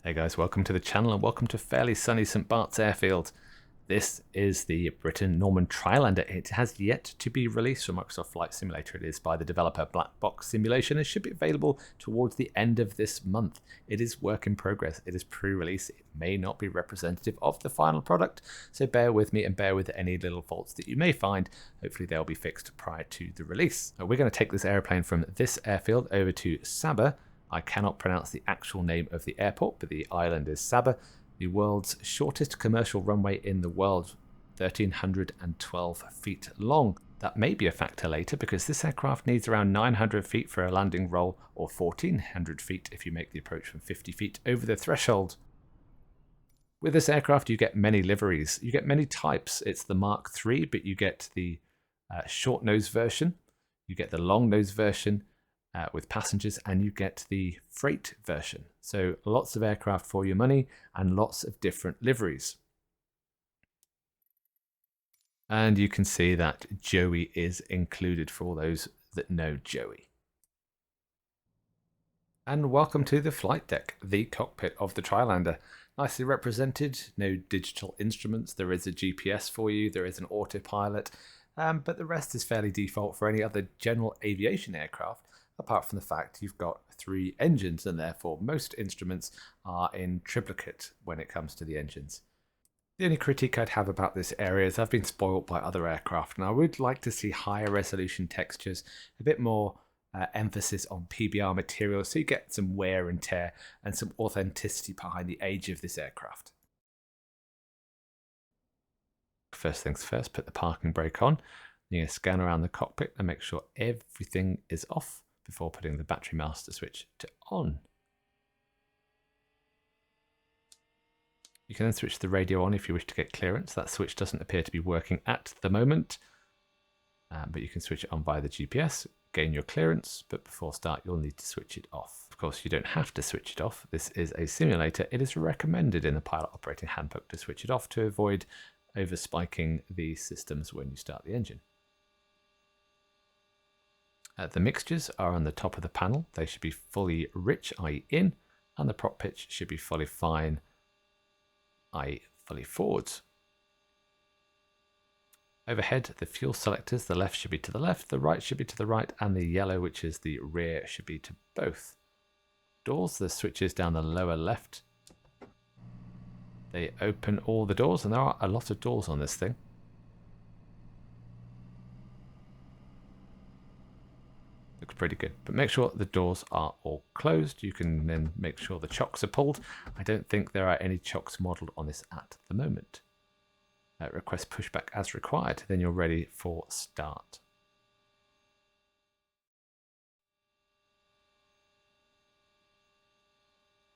Hey guys, welcome to the channel and welcome to fairly sunny St Bart's Airfield. This is the Britain-Norman Trilander. It has yet to be released from Microsoft Flight Simulator. It is by the developer Black Box Simulation and should be available towards the end of this month. It is work in progress. It is pre-release. It may not be representative of the final product, so bear with me and bear with any little faults that you may find. Hopefully they'll be fixed prior to the release. We're going to take this airplane from this airfield over to Sabah. I cannot pronounce the actual name of the airport, but the island is Sabah, the world's shortest commercial runway in the world, 1,312 feet long. That may be a factor later because this aircraft needs around 900 feet for a landing roll or 1,400 feet if you make the approach from 50 feet over the threshold. With this aircraft you get many liveries, you get many types. It's the Mark III, but you get the short nose version, you get the long nose version, with passengers, and you get the freight version. So lots of aircraft for your money and lots of different liveries. And you can see that Joey is included for all those that know Joey. And welcome to the flight deck, the cockpit of the Trilander. Nicely represented, no digital instruments. There is a GPS for you, there is an autopilot, but the rest is fairly default for any other general aviation aircraft, apart from the fact you've got 3 engines and therefore most instruments are in triplicate when it comes to the engines. The only critique I'd have about this area is I've been spoiled by other aircraft and I would like to see higher resolution textures, a bit more emphasis on PBR material so you get some wear and tear and some authenticity behind the age of this aircraft. First things first, put the parking brake on. You're going to scan around the cockpit and make sure everything is off before putting the battery master switch to on. You can then switch the radio on if you wish to get clearance. That switch doesn't appear to be working at the moment, but you can switch it on via the GPS, gain your clearance, but before start you'll need to switch it off. Of course you don't have to switch it off. This is a simulator. It is recommended in the pilot operating handbook to switch it off to avoid overspiking the systems when you start the engine. The mixtures are on the top of the panel. They should be fully rich, i.e. in, and the prop pitch should be fully fine, i.e. fully forwards. Overhead, the fuel selectors, the left should be to the left, the right should be to the right, and the yellow, which is the rear, should be to both. Doors, the switches down the lower left. They open all the doors, and there are a lot of doors on this thing. Looks pretty good, but make sure the doors are all closed. You can then make sure the chocks are pulled. I don't think there are any chocks modelled on this at the moment. Request pushback as required, then you're ready for start.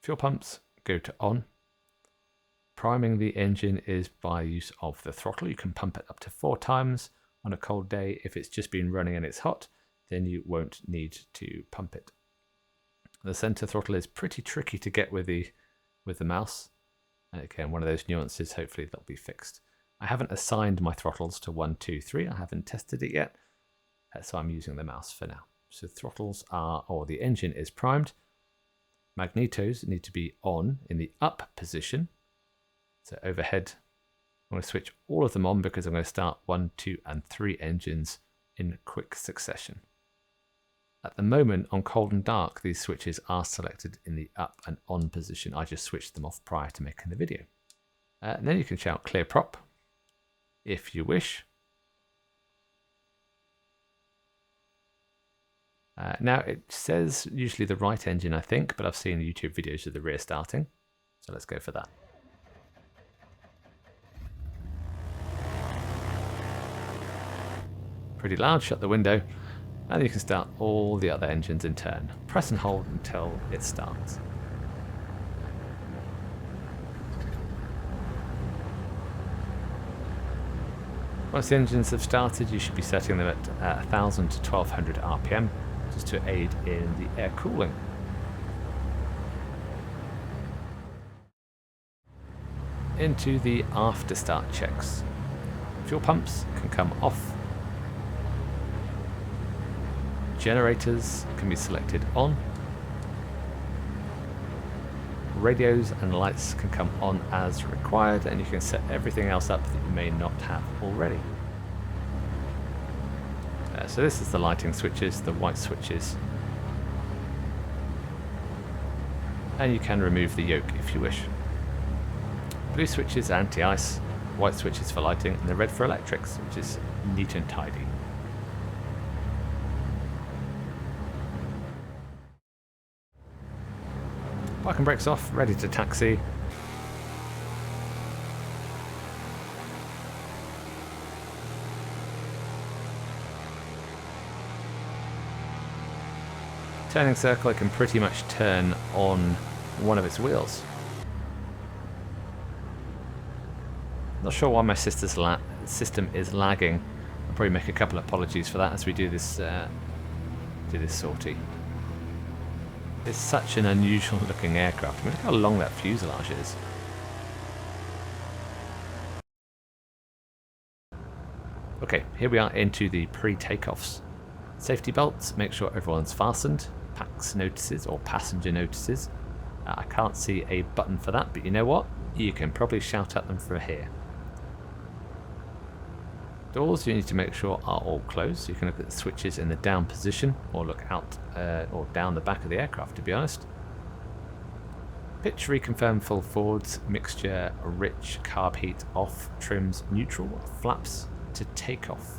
Fuel pumps go to on. Priming the engine is by use of the throttle. You can pump it up to 4 times on a cold day. If it's just been running and it's hot, then you won't need to pump it. The center throttle is pretty tricky to get with the mouse. And again, one of those nuances, hopefully they'll be fixed. I haven't assigned my throttles to 1, 2, 3. I haven't tested it yet. So I'm using the mouse for now. So throttles are, or the engine is primed. Magnetos need to be on in the up position. So overhead, I'm going to switch all of them on because I'm going to start 1, 2, and 3 engines in quick succession. At the moment, on cold and dark, these switches are selected in the up and on position. I just switched them off prior to making the video. And then you can shout clear prop if you wish. Now it says usually the right engine, I think, but I've seen YouTube videos of the rear starting. So let's go for that. Pretty loud, shut the window. And you can start all the other engines in turn. Press and hold until it starts. Once the engines have started, you should be setting them at 1000 to 1200 RPM, just to aid in the air cooling. Into the after start checks. Fuel pumps can come off. Generators can be selected on. radios and lights can come on as required, and you can set everything else up that you may not have already. So this is the lighting switches, the white switches. And you can remove the yoke if you wish. Blue switches are anti-ice, white switches for lighting, and the red for electrics, which is neat and tidy. Parking brakes off, ready to taxi. Turning circle, it can pretty much turn on one of its wheels. Not sure why my system is lagging. I'll probably make a couple of apologies for that as we do this sortie. It's such an unusual looking aircraft. I mean, look how long that fuselage is. Okay, here we are into the pre-takeoffs. Safety belts, make sure everyone's fastened. PAX notices or passenger notices. I can't see a button for that, but you know what? You can probably shout at them from here. Doors you need to make sure are all closed. You can look at the switches in the down position or look out or down the back of the aircraft, to be honest. Pitch reconfirm full forwards, mixture rich, carb heat off, trims neutral, flaps to takeoff.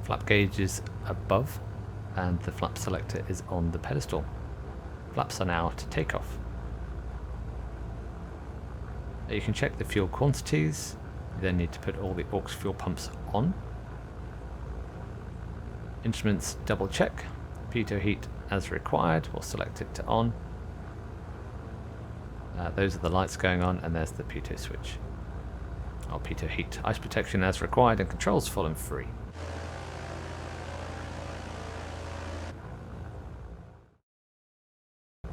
Flap gauges above and the flap selector is on the pedestal. Flaps are now to takeoff. You can check the fuel quantities. You then need to put all the aux fuel pumps on. Instruments double check. Pitot heat as required. We'll select it to on. Those are the lights going on, and there's the pitot switch. Or pitot heat. Ice protection as required, and controls full and free.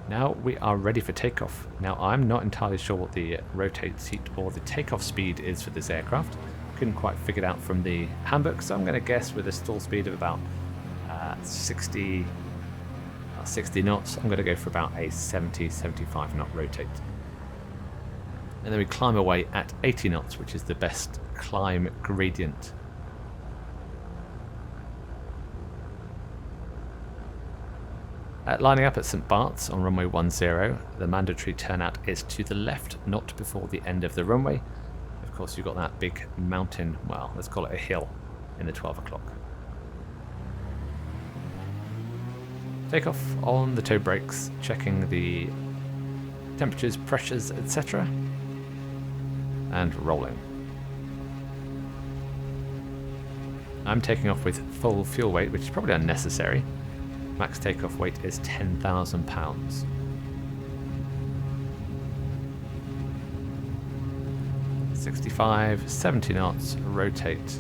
Now we are ready for takeoff. Now I'm not entirely sure what the rotate seat or the takeoff speed is for this aircraft. Couldn't quite figure it out from the handbook, so I'm going to guess with a stall speed of about 60 knots, I'm going to go for about a 70-75 knot rotate. And then we climb away at 80 knots, which is the best climb gradient. Lining up at St Bart's on runway 10, the mandatory turnout is to the left, not before the end of the runway. Of course, you've got that big mountain, well, let's call it a hill, in the 12 o'clock. Takeoff on the toe brakes, checking the temperatures, pressures, etc. And rolling. I'm taking off with full fuel weight, which is probably unnecessary. Max takeoff weight is 10,000 pounds. (65, 70 knots, rotate.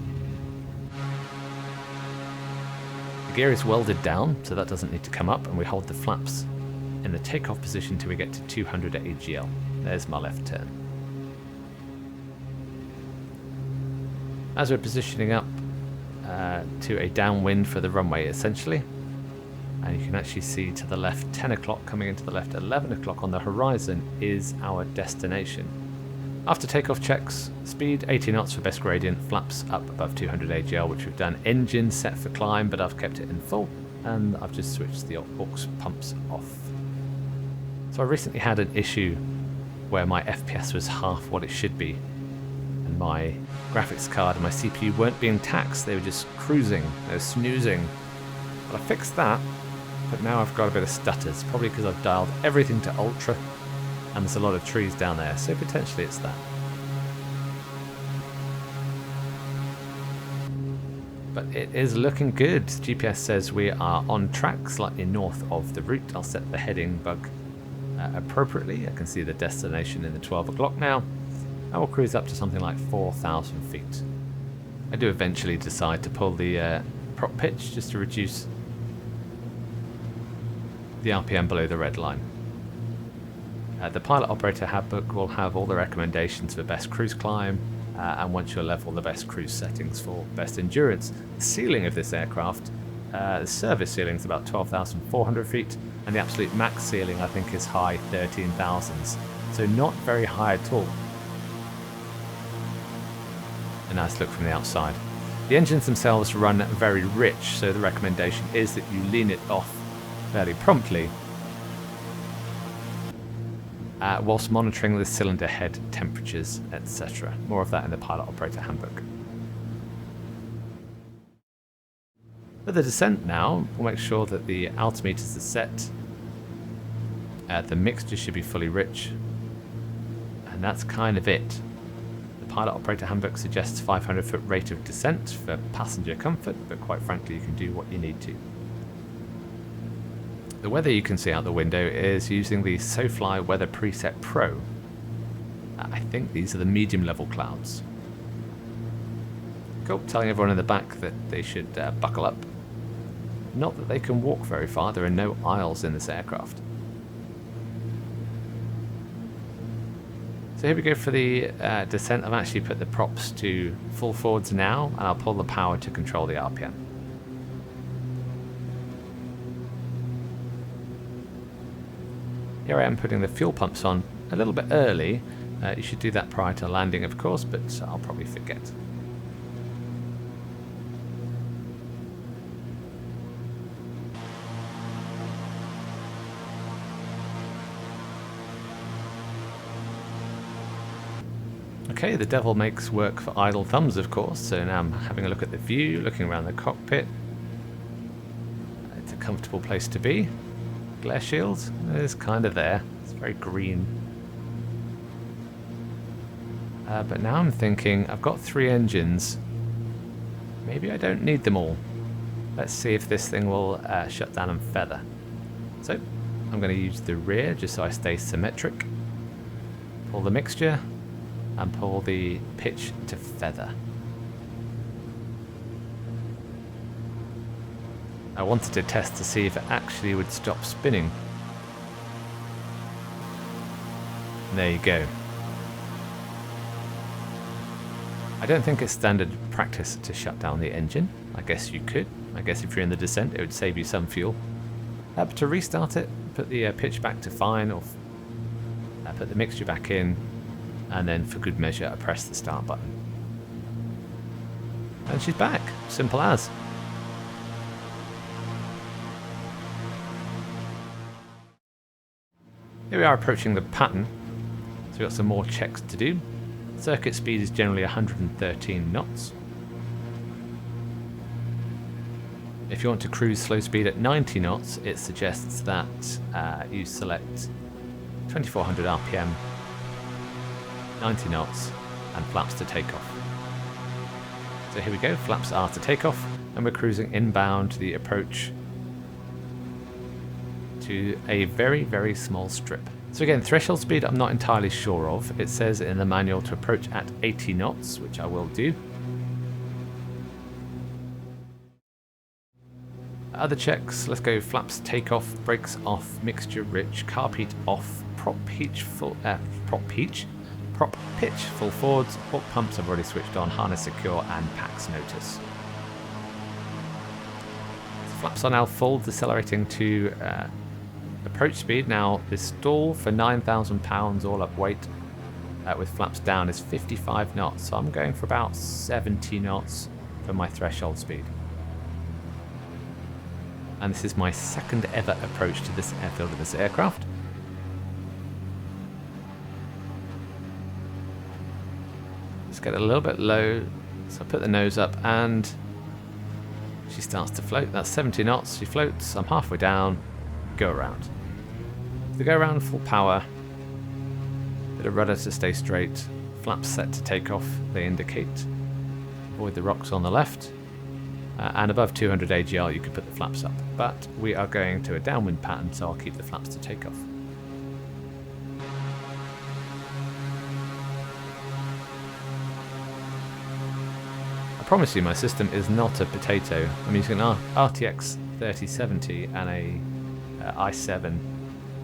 The gear is welded down, so that doesn't need to come up, and we hold the flaps in the takeoff position till we get to 200 AGL. There's my left turn. As we're positioning up to a downwind for the runway, essentially, and you can actually see to the left 10 o'clock coming into the left 11 o'clock on the horizon is our destination. After takeoff checks, speed 80 knots for best gradient, flaps up above 200 AGL, which we've done. Engine set for climb, but I've kept it in full, and I've just switched the aux pumps off. So I recently had an issue where my FPS was half what it should be, and my graphics card and my CPU weren't being taxed, they were just cruising, they were snoozing. But I fixed that. But now I've got a bit of stutters, probably because I've dialed everything to ultra and there's a lot of trees down there, so potentially it's that. But it is looking good. GPS says we are on track, slightly north of the route. I'll set the heading bug appropriately. I can see the destination in the 12 o'clock now. I will cruise up to something like 4,000 feet. I do eventually decide to pull the prop pitch just to reduce the RPM below the red line. The pilot operator handbook will have all the recommendations for best cruise climb, and once you're level, the best cruise settings for best endurance. The ceiling of this aircraft, the service ceiling is about 12,400 feet, and the absolute max ceiling I think is high 13,000s, so not very high at all. A nice look from the outside. The engines themselves run very rich, so the recommendation is that you lean it off fairly promptly whilst monitoring the cylinder head temperatures, etc. More of that in the pilot operator handbook. For the descent now, we'll make sure that the altimeters are set. The mixture should be fully rich, and that's kind of it. The pilot operator handbook suggests 500-foot rate of descent for passenger comfort, but quite frankly you can do what you need to. The weather you can see out the window is using the SoFly Weather Preset Pro. I think these are the medium level clouds. Cool, telling everyone in the back that they should buckle up. Not that they can walk very far, there are no aisles in this aircraft. So here we go for the descent. I've actually put the props to full forwards now, and I'll pull the power to control the RPM. Here I am putting the fuel pumps on a little bit early. You should do that prior to landing, of course, but I'll probably forget. Okay, the devil makes work for idle thumbs, of course, so now I'm having a look at the view, looking around the cockpit. It's a comfortable place to be. Glare shield is kind of there. It's very green. But now I'm thinking, I've got 3 engines. Maybe I don't need them all. Let's see if this thing will shut down and feather. So, I'm going to use the rear just so I stay symmetric. Pull the mixture, and pull the pitch to feather. I wanted to test to see if it actually would stop spinning. There you go. I don't think it's standard practice to shut down the engine. I guess you could. I guess if you're in the descent it would save you some fuel. But to restart it, put the pitch back to fine, or put the mixture back in, and then for good measure I press the start button. And she's back. Simple as. Here we are approaching the pattern, so we've got some more checks to do. Circuit speed is generally 113 knots. If you want to cruise slow speed at 90 knots, it suggests that you select 2400 RPM, 90 knots, and flaps to takeoff. So here we go, flaps are to takeoff, and we're cruising inbound to the approach to a very, very small strip. So again, threshold speed I'm not entirely sure of. It says in the manual to approach at 80 knots, which I will do. Other checks, let's go flaps takeoff, brakes off, mixture rich, carb heat off, prop pitch full forwards, hawk pumps have already switched on, harness secure, and PAX notice. So flaps are now full, decelerating to approach speed. Now this stall for 9,000 pounds all up weight with flaps down is 55 knots, so I'm going for about 70 knots for my threshold speed. And this is my second ever approach to this airfield of this aircraft. Let's get a little bit low, so I put the nose up and she starts to float. That's 70 knots, she floats, I'm halfway down, go around. To go around full power, bit of rudder to stay straight, flaps set to take off, they indicate. Avoid the rocks on the left. And above 200 AGL you could put the flaps up, but we are going to a downwind pattern, so I'll keep the flaps to take off. I promise you my system is not a potato. I'm using an RTX 3070 and a i7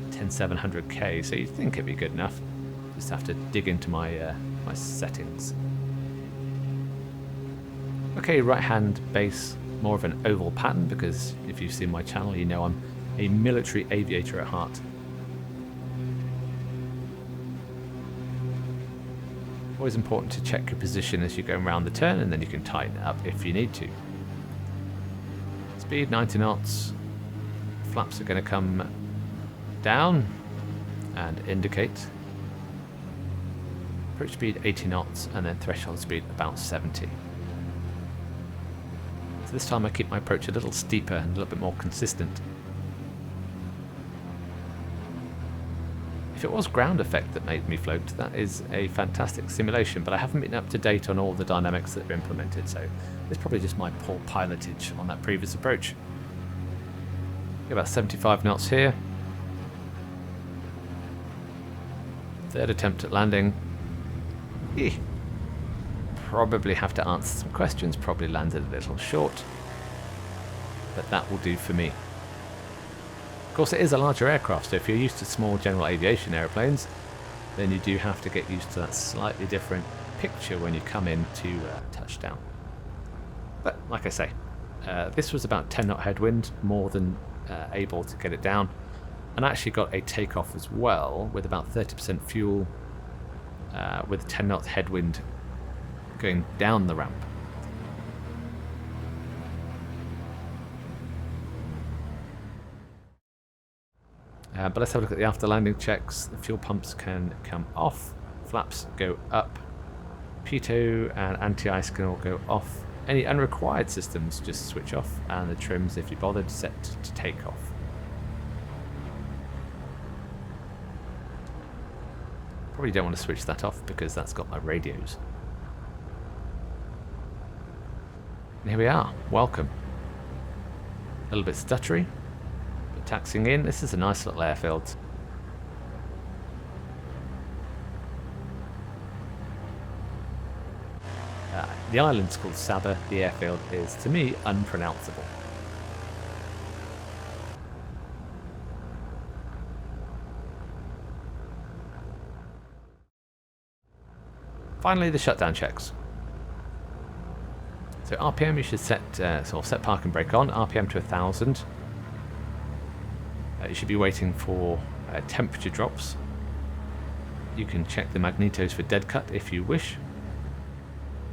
10700K, so you'd think it'd be good enough. Just have to dig into my my settings. Okay, right hand base, more of an oval pattern, because if you've seen my channel you know I'm a military aviator at heart. Always important to check your position as you go around the turn, and then you can tighten it up if you need to. Speed 90 knots. Flaps are going to come down and indicate. Approach speed 80 knots and then threshold speed about 70. So this time I keep my approach a little steeper and a little bit more consistent. If it was ground effect that made me float, that is a fantastic simulation, but I haven't been up to date on all the dynamics that are implemented, so it's probably just my poor pilotage on that previous approach. About 75 knots here. Third attempt at landing. Probably have to answer some questions, probably landed a little short, but that will do for me. Of course, it is a larger aircraft, so if you're used to small general aviation aeroplanes, then you do have to get used to that slightly different picture when you come into touchdown. But like I say, this was about 10 knot headwind, more than able to get it down, and I actually got a takeoff as well with about 30% fuel with 10 knot headwind going down the ramp. But let's have a look at the after landing checks. The fuel pumps can come off, flaps go up, pitot and anti-ice can all go off. Any unrequired systems just switch off, and the trims, if you bothered, set to take off. Probably don't want to switch that off because that's got my radios. And here we are, welcome. A little bit stuttery, but taxiing in. This is a nice little airfield. The island's called Saba, the airfield is, to me, unpronounceable. Finally, the shutdown checks. So RPM you should set, set park and brake on, RPM to 1000. You should be waiting for temperature drops. You can check the magnetos for dead cut if you wish.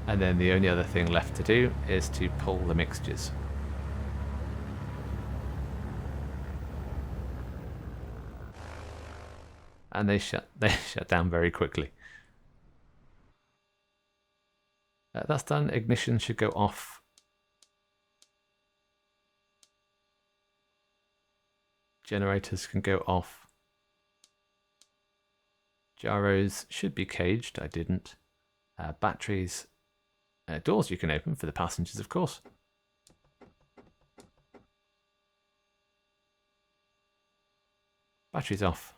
And then the only other thing left to do is to pull the mixtures. And they shut down very quickly. That's done. Ignition should go off. Generators can go off. Gyros should be caged. I didn't. Batteries. Doors you can open for the passengers, of course. Batteries off.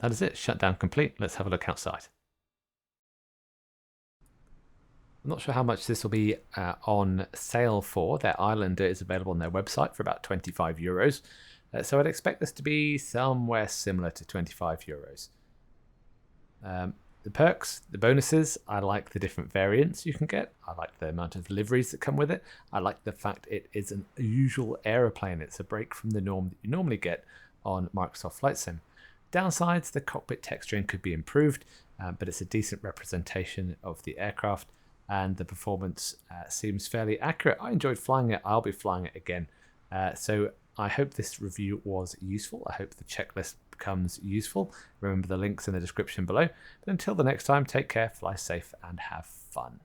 That is it. Shutdown complete. Let's have a look outside. I'm not sure how much this will be on sale for. Their Islander is available on their website for about 25 euros. So I'd expect this to be somewhere similar to 25 euros. The perks, the bonuses, I like the different variants you can get. I like the amount of liveries that come with it. I like the fact it is an unusual aeroplane. It's a break from the norm that you normally get on Microsoft Flight Sim. Downsides, the cockpit texturing could be improved, but it's a decent representation of the aircraft, and the performance seems fairly accurate. I enjoyed flying it. I'll be flying it again. So I hope this review was useful. I hope the checklist becomes useful. Remember the links in the description below. But until the next time, take care, fly safe, and have fun.